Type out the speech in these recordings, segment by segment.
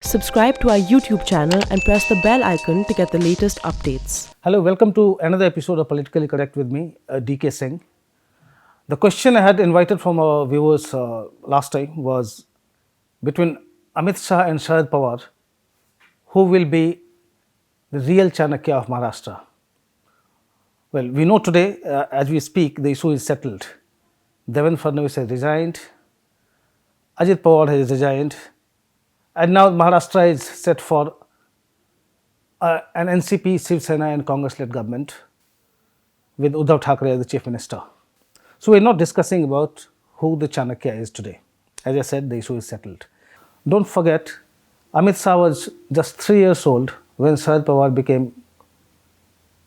Subscribe to our YouTube channel and press the bell icon to get the latest updates. Hello, welcome to another episode of Politically Correct with me, DK Singh. The question I had invited from our viewers last time was between Amit Shah and Sharad Pawar, who will be the real Chanakya of Maharashtra? Well, we know today, as we speak, the issue is settled. Devendra Fadnavis has resigned, Ajit Pawar has resigned, and now Maharashtra is set for an NCP, Shiv Sena and Congress-led government with Uddhav Thackeray as the Chief Minister. So we're not discussing about who the Chanakya is today. As I said, the issue is settled. Don't forget, Amit Shah was just 3 years old when Sharad Pawar became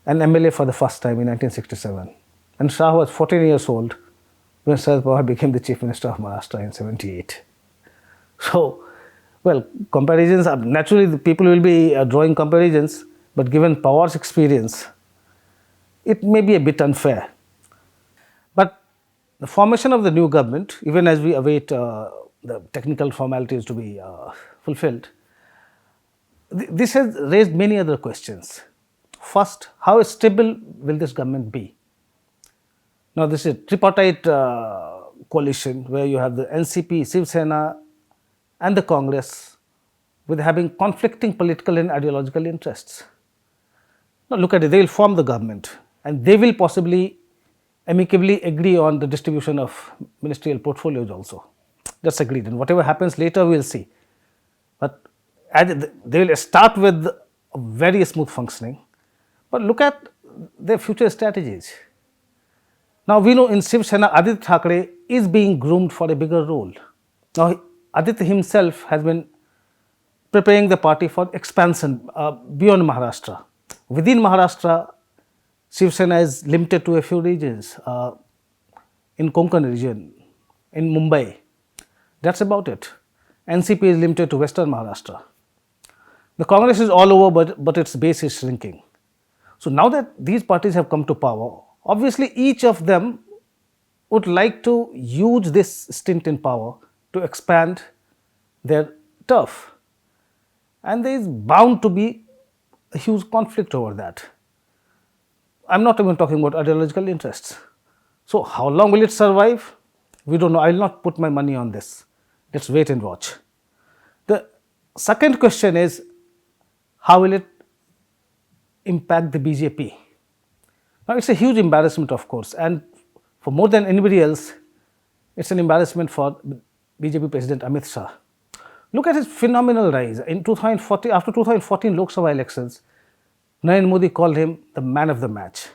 an MLA for the first time in 1967. And Shah was 14 years old when Sharad Pawar became the Chief Minister of Maharashtra in 78. So, well, comparisons, naturally the people will be drawing comparisons, but given Pawar's experience, it may be a bit unfair. But the formation of the new government, even as we await the technical formalities to be fulfilled, this has raised many other questions. First, how stable will this government be? Now, this is a tripartite coalition where you have the NCP, Shiv Sena and the Congress with having conflicting political and ideological interests. Now, look at it, they will form the government and they will possibly amicably agree on the distribution of ministerial portfolios also. That's agreed, and whatever happens later we will see. But they will start with very smooth functioning, but look at their future strategies. Now we know in Shiv Sena, Aditya Thackeray is being groomed for a bigger role. Now Aditya himself has been preparing the party for expansion beyond Maharashtra. Within Maharashtra, Shiv Sena is limited to a few regions, in Konkan region, in Mumbai. That's about it. NCP is limited to Western Maharashtra. The Congress is all over, but its base is shrinking. So now that these parties have come to power, obviously each of them would like to use this stint in power to expand their turf. And there is bound to be a huge conflict over that. I'm not even talking about ideological interests. So how long will it survive? We don't know. I will not put my money on this. Let's wait and watch. The second question is, how will it impact the BJP? Now, it's a huge embarrassment, of course, and for more than anybody else, it's an embarrassment for BJP President Amit Shah. Look at his phenomenal rise. In 2014, after 2014 Lok Sabha elections, Narendra Modi called him the man of the match.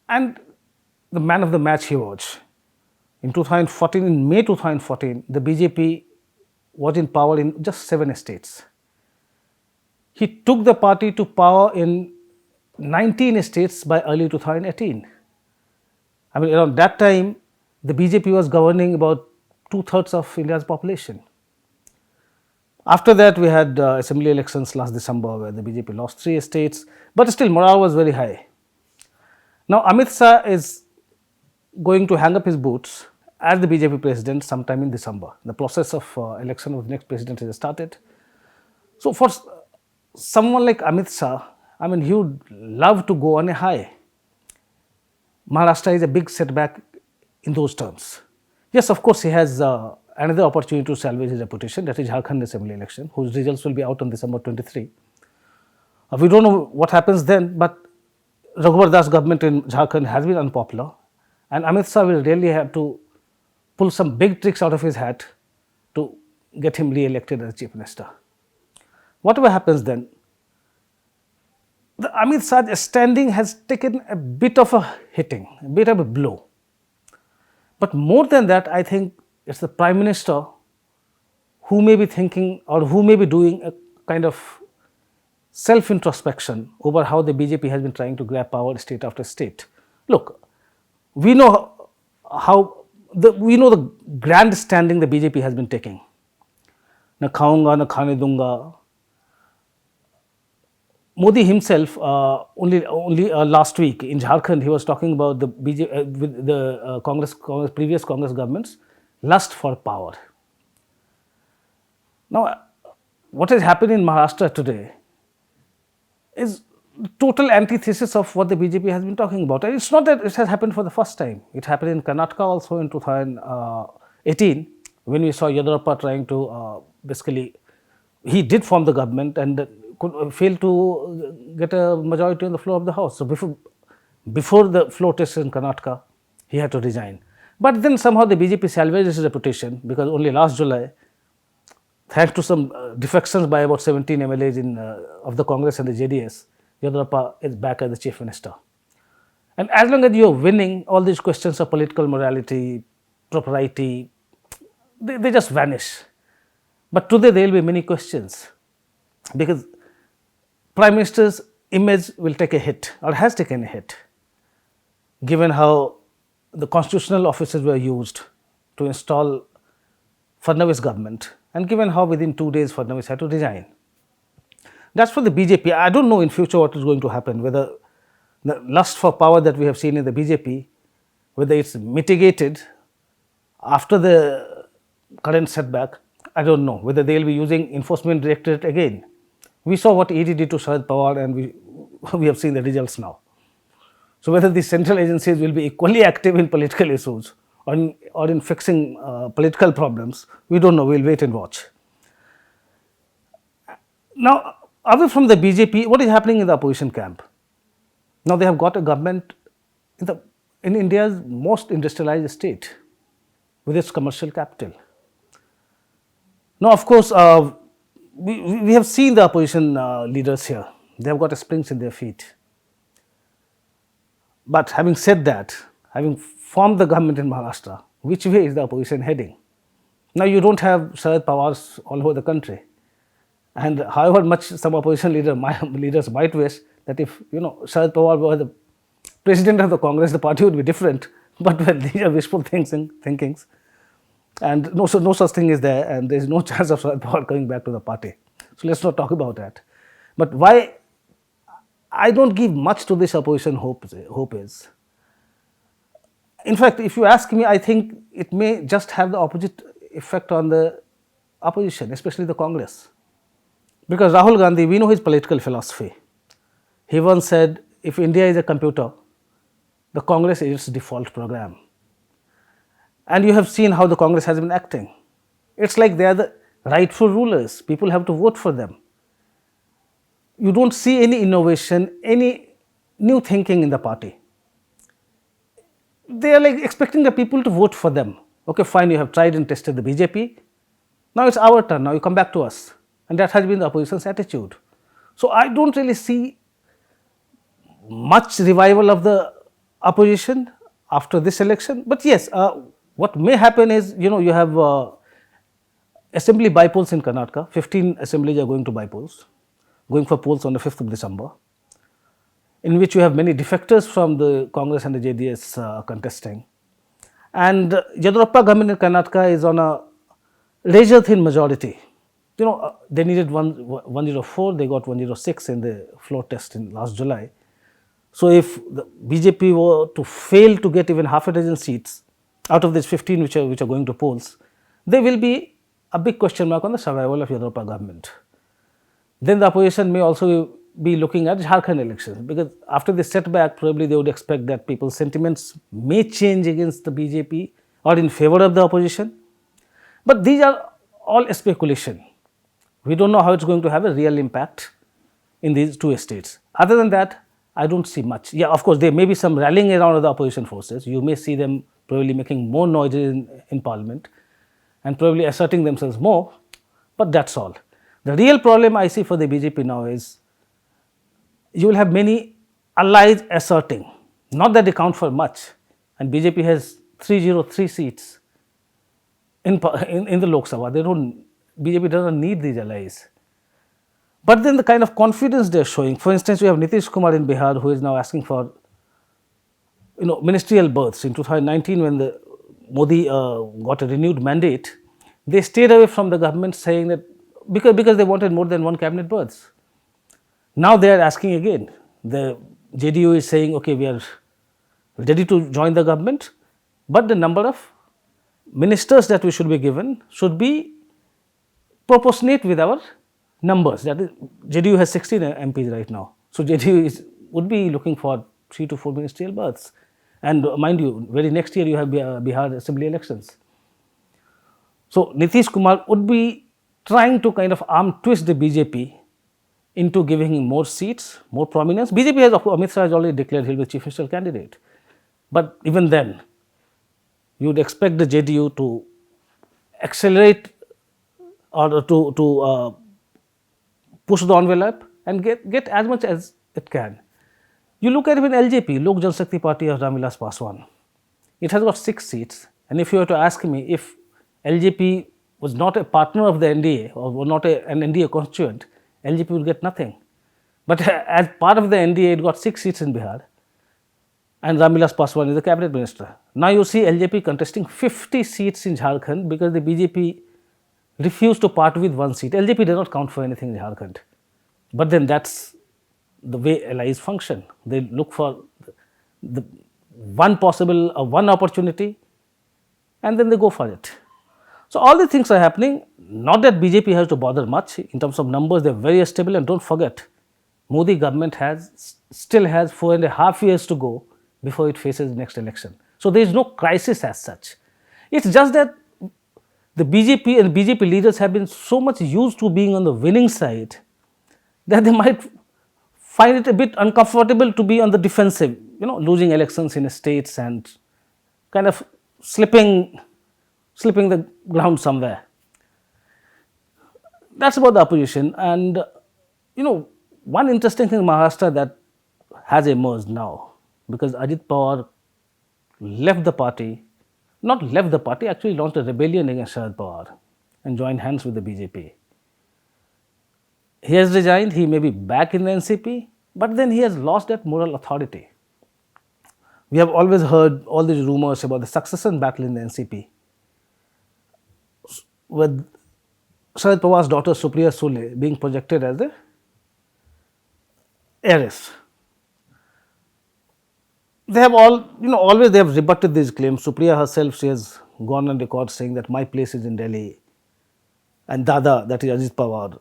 And the man of the match he was. In 2014, in May 2014, the BJP was in power in just 7 states. He took the party to power in 19 states by early 2018. I mean, around that time, the BJP was governing about 2/3 of India's population. After that, we had assembly elections last December where the BJP lost 3 states, but still morale was very high. Now, Amit Shah is going to hang up his boots as the BJP president sometime in December. The process of election of the next president has started. So, for someone like Amit Shah, I mean, he would love to go on a high. Maharashtra is a big setback in those terms. Yes, of course, he has another opportunity to salvage his reputation, that is Jharkhand assembly election, whose results will be out on December 23. We don't know what happens then, but Raghubar Das government in Jharkhand has been unpopular, and Amit Shah will really have to pull some big tricks out of his hat to get him re-elected as Chief Minister. Whatever happens then, the Amit Shah's standing has taken a bit of a hitting, a bit of a blow. But more than that, I think it's the Prime Minister who may be thinking or who may be doing a kind of self-introspection over how the BJP has been trying to grab power state after state. Look, we know the grand standing the BJP has been taking. Na khaunga, na khane dunga. Modi himself, only last week in Jharkhand, he was talking about the with the previous Congress government's lust for power. Now, what has happened in Maharashtra today is total antithesis of what the BJP has been talking about. And it's not that it has happened for the first time. It happened in Karnataka also in 2018 when we saw Yadurappa trying to basically, he did form the government and failed to get a majority on the floor of the house. So before the floor test in Karnataka, he had to resign. But then somehow the BJP salvaged his reputation because only last July, thanks to some defections by about 17 MLAs of the Congress and the JDS, Yadurappa is back as the chief minister. And as long as you are winning, all these questions of political morality, propriety, they just vanish. But today there will be many questions because Prime Minister's image will take a hit or has taken a hit, given how the constitutional offices were used to install Fadnavis government and given how within 2 days Fadnavis had to resign. That's for the BJP. I don't know in future what is going to happen, whether the lust for power that we have seen in the BJP, whether it's mitigated after the current setback. I don't know whether they will be using enforcement directorate again. We saw what ED did to Sharad Pawar and we have seen the results now. So whether these central agencies will be equally active in political issues or in fixing political problems, we don't know. We'll wait and watch. Now, away from the BJP, what is happening in the opposition camp? Now they have got a government in India's most industrialized state with its commercial capital. Now, of course, we have seen the opposition leaders here. They have got a springs in their feet. But having said that, having formed the government in Maharashtra, which way is the opposition heading? Now, you don't have Sharad Pawars all over the country. And however much some opposition leaders might wish that if Sharad Pawar were the president of the Congress, the party would be different. But well, these are wishful thinkings. And no such thing is there, and there is no chance of Sharad Pawar coming back to the party. So let's not talk about that. But why I don't give much to this opposition hope is, in fact, if you ask me, I think it may just have the opposite effect on the opposition, especially the Congress. Because Rahul Gandhi, we know his political philosophy. He once said, if India is a computer, the Congress is its default program. And you have seen how the Congress has been acting. It's like they are the rightful rulers. People have to vote for them. You don't see any innovation, any new thinking in the party. They are like expecting the people to vote for them. Okay, fine, you have tried and tested the BJP. Now it's our turn. Now you come back to us. And that has been the opposition's attitude. So I don't really see much revival of the opposition after this election. But yes, what may happen is, you have assembly bypolls in Karnataka. 15 assemblies are going for polls on the 5th of December, in which you have many defectors from the Congress and the JDS contesting. And Yadurappa government in Karnataka is on a razor thin majority. They needed 104, they got 106 in the floor test in last July. So if the BJP were to fail to get even half a dozen seats out of these 15 which are going to polls, there will be a big question mark on the survival of Yadurappa government. Then the opposition may also be looking at Jharkhand elections, because after this setback, probably they would expect that people's sentiments may change against the BJP or in favor of the opposition. But these are all speculation. We don't know how it's going to have a real impact in these two states. Other than that, I don't see much. Yeah, of course, there may be some rallying around of the opposition forces. You may see them probably making more noise in parliament and probably asserting themselves more, but that's all. The real problem I see for the BJP now is you will have many allies asserting, not that they count for much, and BJP has 303 seats in the Lok Sabha. BJP doesn't need these allies. But then the kind of confidence they are showing, for instance, we have Nitish Kumar in Bihar, who is now asking for ministerial berths. In 2019, when the Modi got a renewed mandate, they stayed away from the government, saying that because they wanted more than one cabinet berths. Now they are asking again. The JDU is saying, okay, we are ready to join the government, but the number of ministers that we should be given should be proportionate with our numbers. That is, JDU has 16 MPs right now. So JDU would be looking for 3 to 4 ministerial berths. And mind you, very next year you have Bihar assembly elections. So Nitish Kumar would be trying to kind of arm twist the BJP into giving him more seats, more prominence. BJP has, Amit Shah has already declared he'll be chief ministerial candidate. But even then, you would expect the JDU to accelerate or to push the envelope and get as much as it can. You look at even LJP, Lok Jan Shakti Party of Ramvilas Paswan. It has got 6 seats. And if you were to ask me if LJP was not a partner of the NDA or were not an NDA constituent, LJP would get nothing. But as part of the NDA, it got 6 seats in Bihar. And Ramvilas Paswan is the cabinet minister. Now you see LJP contesting 50 seats in Jharkhand because the BJP refused to part with 1 seat. LJP did not count for anything in Jharkhand. But then that's the way allies function. They look for the one possible, one opportunity, and then they go for it. So all these things are happening. Not that BJP has to bother much in terms of numbers. They're very stable, and don't forget, Modi government still has 4.5 years to go before it faces the next election. So there is no crisis as such. It's just that the BJP and BJP leaders have been so much used to being on the winning side that they might find it a bit uncomfortable to be on the defensive, losing elections in states and kind of slipping the ground somewhere. That's about the opposition. And, one interesting thing in Maharashtra that has emerged now, because Ajit Pawar actually launched a rebellion against Sharad Pawar and joined hands with the BJP. He has resigned, he may be back in the NCP, but then he has lost that moral authority. We have always heard all these rumors about the succession battle in the NCP, with Sharad Pawar's daughter Supriya Sule being projected as the heiress. They have always they have rebutted these claims. Supriya herself, she has gone on record saying that my place is in Delhi, and Dada, that is Ajit Pawar,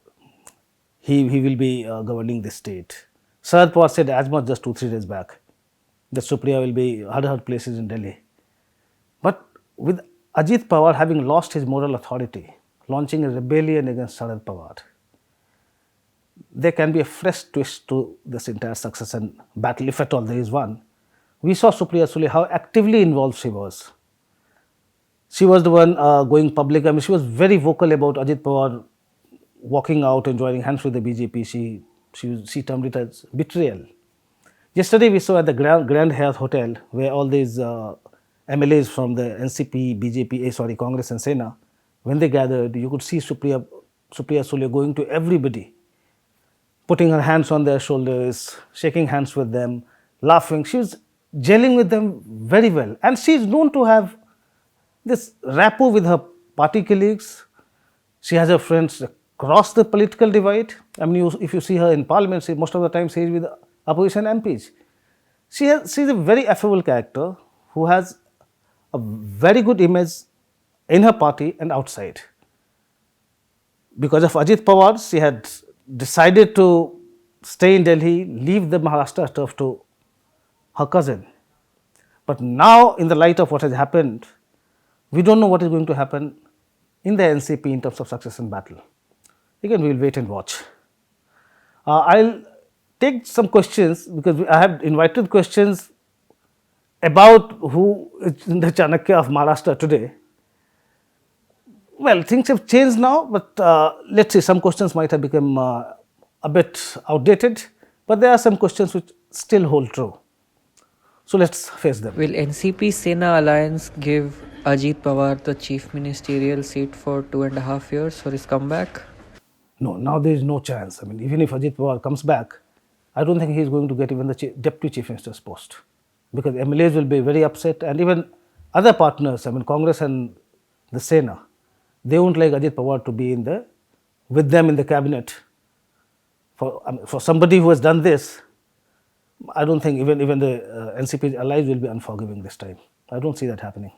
he will be governing the state. Sharad Pawar said as much just 2-3 days back that Supriya will be her place is in Delhi. But with Ajit Pawar having lost his moral authority, launching a rebellion against Sharad Pawar, there can be a fresh twist to this entire succession battle, if at all there is one. We saw Supriya Sule, how actively involved she was. She was the one going public. I mean, she was very vocal about Ajit Pawar walking out and joining hands with the BJP. She termed it as betrayal. Yesterday, we saw at the Grand Hyatt Hotel, where all these MLAs from the NCP, BJP, Congress and Sena, when they gathered, you could see Supriya Sule going to everybody, putting her hands on their shoulders, shaking hands with them, laughing. She was gelling with them very well. And she is known to have this rapport with her party colleagues. She has her friends across the political divide. I mean, if you see her in parliament, most of the time she is with opposition MPs. She is a very affable character who has a very good image in her party and outside. Because of Ajit Pawar, she had decided to stay in Delhi, leave the Maharashtra turf to her cousin. But now, in the light of what has happened, we don't know what is going to happen in the NCP in terms of succession battle. Again, we will wait and watch. I'll take some questions because I have invited questions about who is in the Chanakya of Maharashtra today. Well, things have changed now, but let's see, some questions might have become a bit outdated, but there are some questions which still hold true. So let's face them. Will NCP Sena alliance give Ajit Pawar the chief ministerial seat for 2.5 years for his comeback? No, now there is no chance. I mean, even if Ajit Pawar comes back, I don't think he is going to get even the deputy chief minister's post, because MLAs will be very upset, and even other partners, I mean, Congress and the Sena, they won't like Ajit Pawar to be with them in the cabinet. For somebody who has done this, I don't think even the NCP allies will be unforgiving this time. I don't see that happening.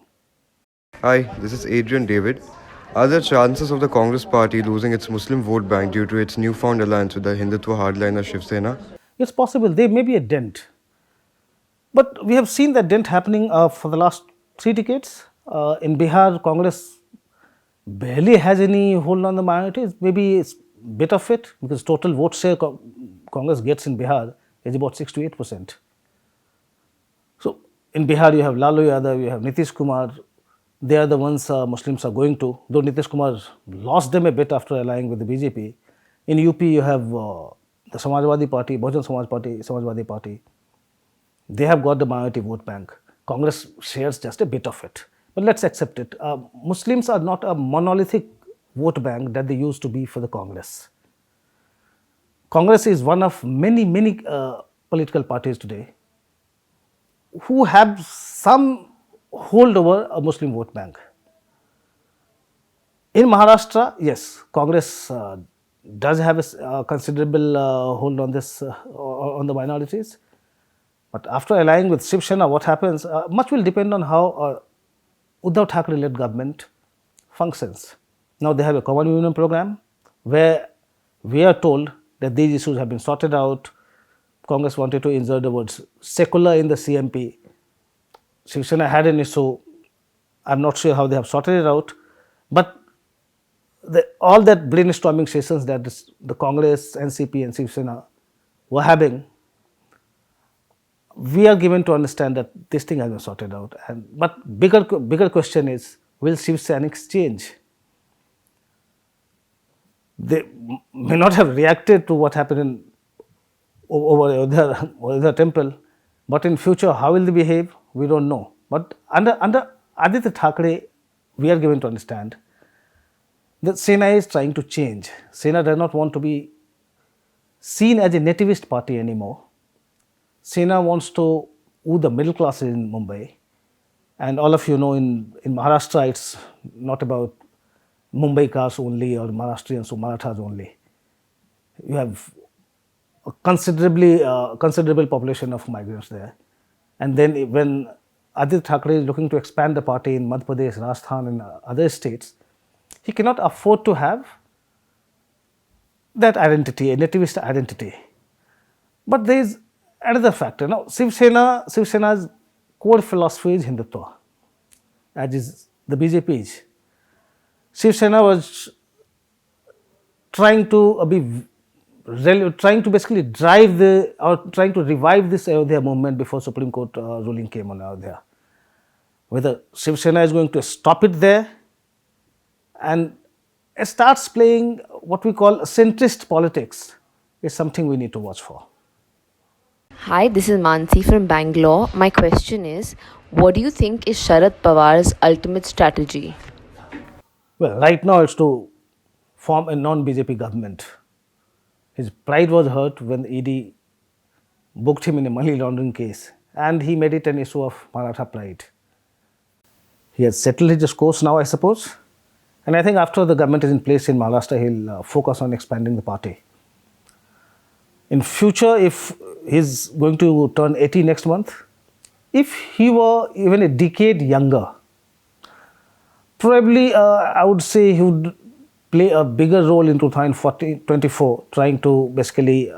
Hi, this is Adrian David. Are there chances of the Congress party losing its Muslim vote bank due to its newfound alliance with the Hindutva hardliner Shiv Sena? It's possible there may be a dent. But we have seen that dent happening for the last 3 decades. In Bihar, Congress barely has any hold on the minorities. Maybe it's a bit of it because total vote share Congress gets in Bihar is about 6 to 8%. So in Bihar, you have Lalu Yadav, you have Nitish Kumar. They are the ones Muslims are going to. Though Nitish Kumar lost them a bit after allying with the BJP. In UP, you have the Samajwadi Party, Bahujan Samaj Party, Samajwadi Party. They have got the minority vote bank. Congress shares just a bit of it. But let's accept it. Muslims are not a monolithic vote bank that they used to be for the Congress. Congress is one of many political parties today who have some hold over a Muslim vote bank. In Maharashtra, yes, Congress does have a considerable hold on this, on the minorities. But after allying with Shiv Sena, what happens? Much will depend on how Uddhav Thackeray-led government functions. Now they have a common union program where we are told that these issues have been sorted out. Congress wanted to insert the words secular in the CMP. Shiv Sena had an issue. I'm not sure how they have sorted it out. But all that brainstorming sessions that the Congress, NCP and Shiv Sena were having, we are given to understand that this thing has been sorted out. But bigger question is, will Shiv Senics change? They may not have reacted to what happened over the temple, but in future, how will they behave? We don't know. But under Aditya Thackeray, we are given to understand that Sena is trying to change. Sena does not want to be seen as a nativist party anymore. Sena wants to woo the middle classes in Mumbai. And all of you know in Maharashtra, it's not about Mumbai cars only or Maharashtrians or Marathas only. You have a considerable population of migrants there. And then when Aditya Thackeray is looking to expand the party in Madhya Pradesh, Rajasthan and other states, he cannot afford to have that identity, a nativist identity. But there is another factor. Now, Shiv Sena's core philosophy is Hindutva, as is the BJP's. Shiv Sena was trying to basically trying to revive this Ayodhya movement before Supreme Court ruling came on Ayodhya. Whether Shiv Sena is going to stop it there and starts playing what we call centrist politics is something we need to watch for. Hi, this is Mansi from Bangalore. My question is, what do you think is Sharad Pawar's ultimate strategy? Well, right now it's to form a non-BJP government. His pride was hurt when the ED booked him in a money laundering case, and he made it an issue of Maratha pride. He has settled his course now, I suppose, and I think after the government is in place in Maharashtra, he'll focus on expanding the party. In future, if he's going to turn 80 next month, if he were even a decade younger, probably I would say he would play a bigger role in 2024, trying to basically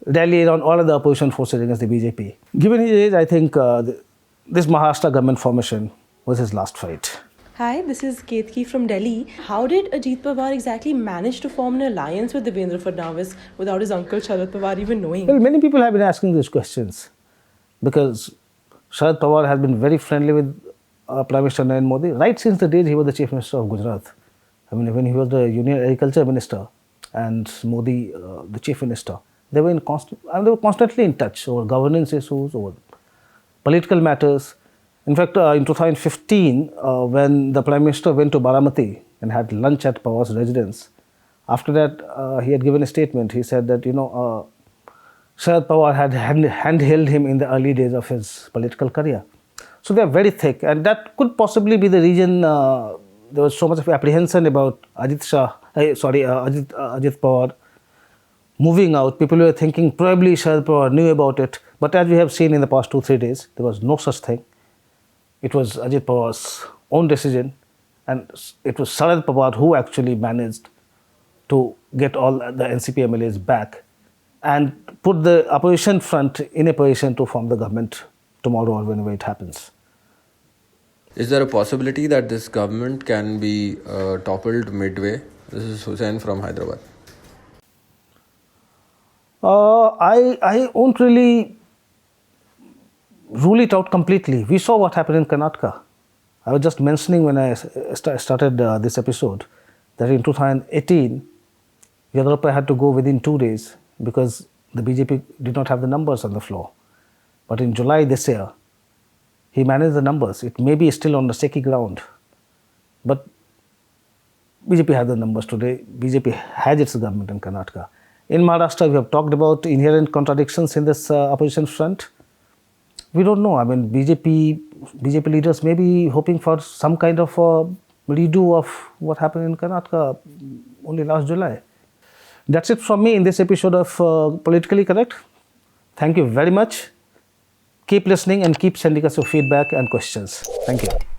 rally around all of the opposition forces against the BJP. Given his age, I think this Maharashtra government formation was his last fight. Hi, this is Ketki from Delhi. How did Ajit Pawar exactly manage to form an alliance with Devendra Fadnavis without his uncle Sharad Pawar even knowing? Well, many people have been asking these questions because Sharad Pawar has been very friendly with Prime Minister Narendra Modi right since the days he was the Chief Minister of Gujarat. I mean, when he was the Union Agriculture Minister and Modi the Chief Minister, they were constantly in touch over governance issues, over political matters. In fact, in 2015, when the Prime Minister went to Baramati and had lunch at Pawar's residence, after that, he had given a statement. He said that, Sharad Pawar had handheld him in the early days of his political career. So they are very thick, and that could possibly be the reason there was so much of apprehension about Ajit Pawar moving out. People were thinking probably Sharad Pawar knew about it, but as we have seen in the past 2-3 days, there was no such thing. It was Ajit Pawar's own decision, And it was Sharad Pawar who actually managed to get all the NCP MLAs back and put the opposition front in a position to form the government tomorrow or whenever it happens. Is there a possibility that this government can be toppled midway? This is Hussain from Hyderabad. I won't really rule it out completely. We saw what happened in Karnataka. I was just mentioning when I started this episode that in 2018, Yadurappa had to go within 2 days because the BJP did not have the numbers on the floor. But in July this year, he managed the numbers. It may be still on the shaky ground, but BJP has the numbers today. BJP has its government in Karnataka. In Maharashtra, we have talked about inherent contradictions in this opposition front. We don't know. I mean, BJP leaders may be hoping for some kind of redo of what happened in Karnataka only last July. That's it from me in this episode of Politically Correct. Thank you very much. Keep listening and keep sending us your feedback and questions. Thank you.